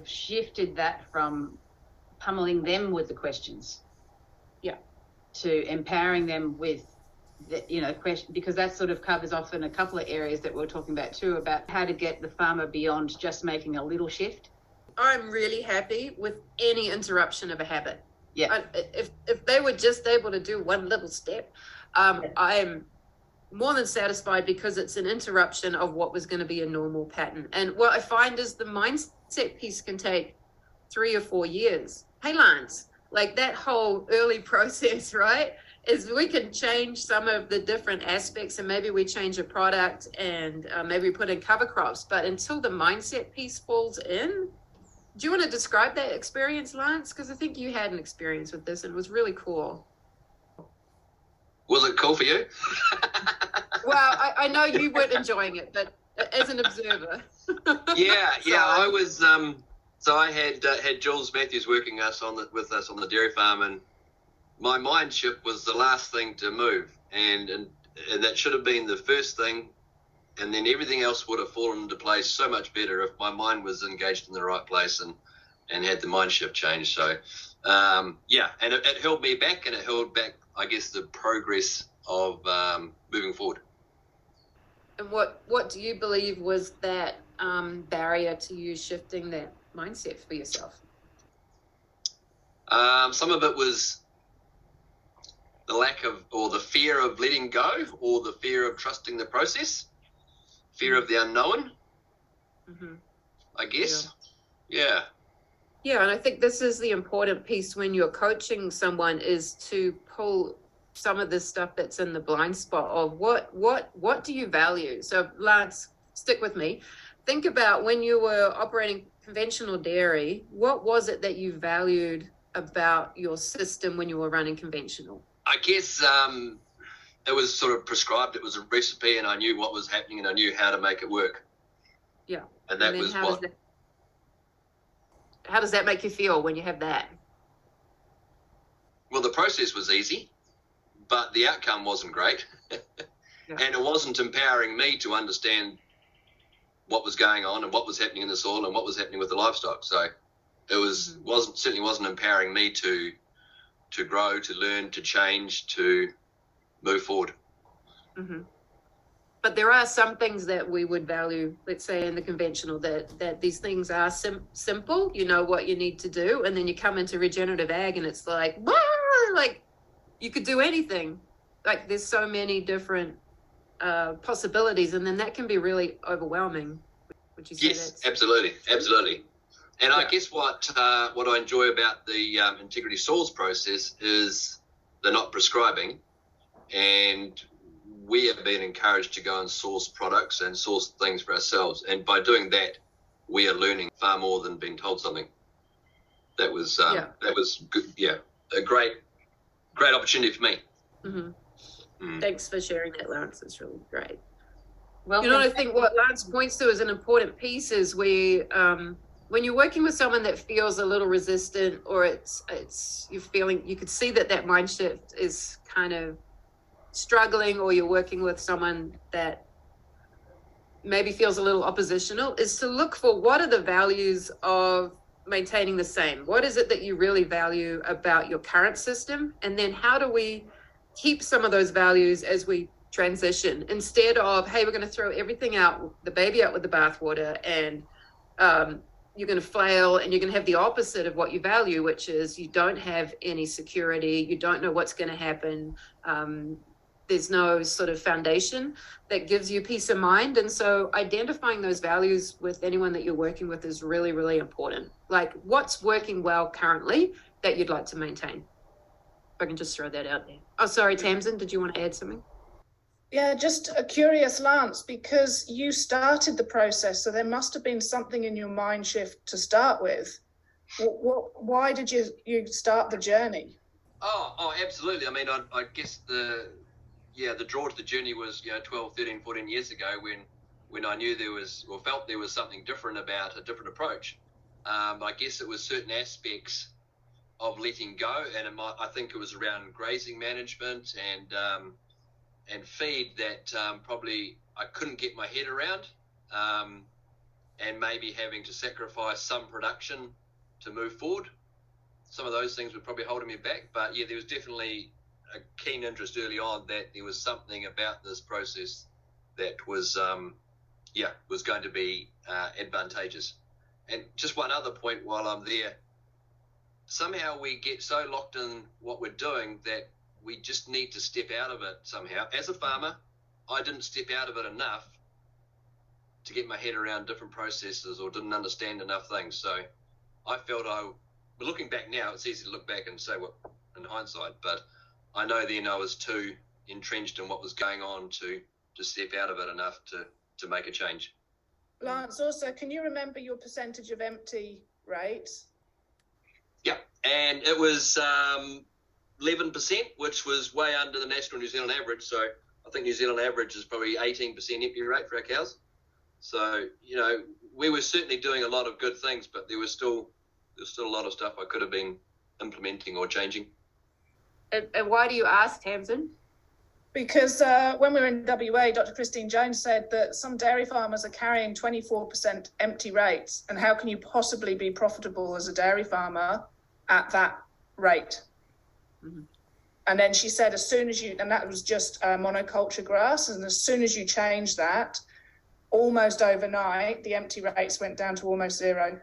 of shifted that from pummeling them with the questions, to empowering them with the, question, because that sort of covers off in a couple of areas that we're talking about too, about how to get the farmer beyond just making a little shift. I'm really happy with any interruption of a habit. Yeah. If they were just able to do one little step, I'm more than satisfied, because it's an interruption of what was going to be a normal pattern. And what I find is the mindset piece can take 3 or 4 years. Hey, Lance, like that whole early process, right, is we can change some of the different aspects, and maybe we change a product, and maybe we put in cover crops. But until the mindset piece falls in, do you want to describe that experience, Lance? Because I think you had an experience with this and it was really cool. Was it cool for you? Well, I know you weren't enjoying it, but as an observer. Yeah, I was. So I had Jules Matthews working with us on the dairy farm, and my mind shift was the last thing to move, and that should have been the first thing, and then everything else would have fallen into place so much better if my mind was engaged in the right place and had the mind shift change. So and it held me back, and it held back, I guess, the progress of moving forward. And what do you believe was that barrier to you shifting that mindset for yourself? Some of it was the lack of, or the fear of letting go, or the fear of trusting the process, fear of the unknown, I guess. Yeah, and I think this is the important piece when you're coaching someone, is to pull some of this stuff that's in the blind spot of what do you value. So Lance, stick with me. Think about when you were operating conventional dairy, what was it that you valued about your system when you were running conventional? I guess it was sort of prescribed. It was a recipe, and I knew what was happening, and I knew how to make it work. Yeah. And that was how does that make you feel when you have that? Well, the process was easy, but the outcome wasn't great. And it wasn't empowering me to understand what was going on and what was happening in the soil and what was happening with the livestock. So it certainly wasn't empowering me to grow, to learn, to change, to move forward. But there are some things that we would value, let's say in the conventional, that these things are simple, you know what you need to do, and then you come into regenerative ag and it's like, like you could do anything. Like there's so many different possibilities, and then that can be really overwhelming. Would you say? Yes, absolutely. And I guess what I enjoy about the integrity soils process is they're not prescribing, and we have been encouraged to go and source products and source things for ourselves. And by doing that, we are learning far more than being told something. That was good. Yeah, a great opportunity for me. Thanks for sharing that, Lance. It's really great. Well, I think what Lance points to as an important piece is when you're working with someone that feels a little resistant, or you're feeling, you could see that mind shift is kind of struggling, or you're working with someone that maybe feels a little oppositional, is to look for what are the values of maintaining the same. What is it that you really value about your current system? And then how do we keep some of those values as we transition, instead of, hey, we're going to throw everything out, the baby out with the bathwater, and you're going to flail, and you're going to have the opposite of what you value, which is you don't have any security, you don't know what's going to happen. There's no sort of foundation that gives you peace of mind. And so identifying those values with anyone that you're working with is really, really important. Like, what's working well currently that you'd like to maintain? If I can just throw that out there. Oh, sorry, Tamsin, did you want to add something? Yeah, just a curious, Lance, because you started the process, so there must have been something in your mind shift to start with. Why did you start the journey? Oh, absolutely. I mean, I guess the draw to the journey was 12, 13, 14 years ago when I knew felt there was something different about a different approach. I guess it was certain aspects of letting go, and I think it was around grazing management and feed that probably I couldn't get my head around. and maybe having to sacrifice some production to move forward. Some of those things were probably holding me back, but yeah, there was definitely a keen interest early on that there was something about this process that was, was going to be advantageous. And just one other point while I'm there, somehow we get so locked in what we're doing that we just need to step out of it somehow. As a farmer, I didn't step out of it enough to get my head around different processes or didn't understand enough things. So I felt but looking back now, it's easy to look back and say what in hindsight, but I know then I was too entrenched in what was going on to step out of it enough to make a change. Lance, also, can you remember your percentage of empty rates? Yeah, and it was 11%, which was way under the national New Zealand average. So I think New Zealand average is probably 18% empty rate for our cows. So, we were certainly doing a lot of good things, but there was still a lot of stuff I could have been implementing or changing. And why do you ask, Tamsin? Because when we were in WA, Dr. Christine Jones said that some dairy farmers are carrying 24% empty rates. And how can you possibly be profitable as a dairy farmer at that rate? Mm-hmm. And then she said, and that was just monoculture grass, and as soon as you change that, almost overnight, the empty rates went down to almost zero.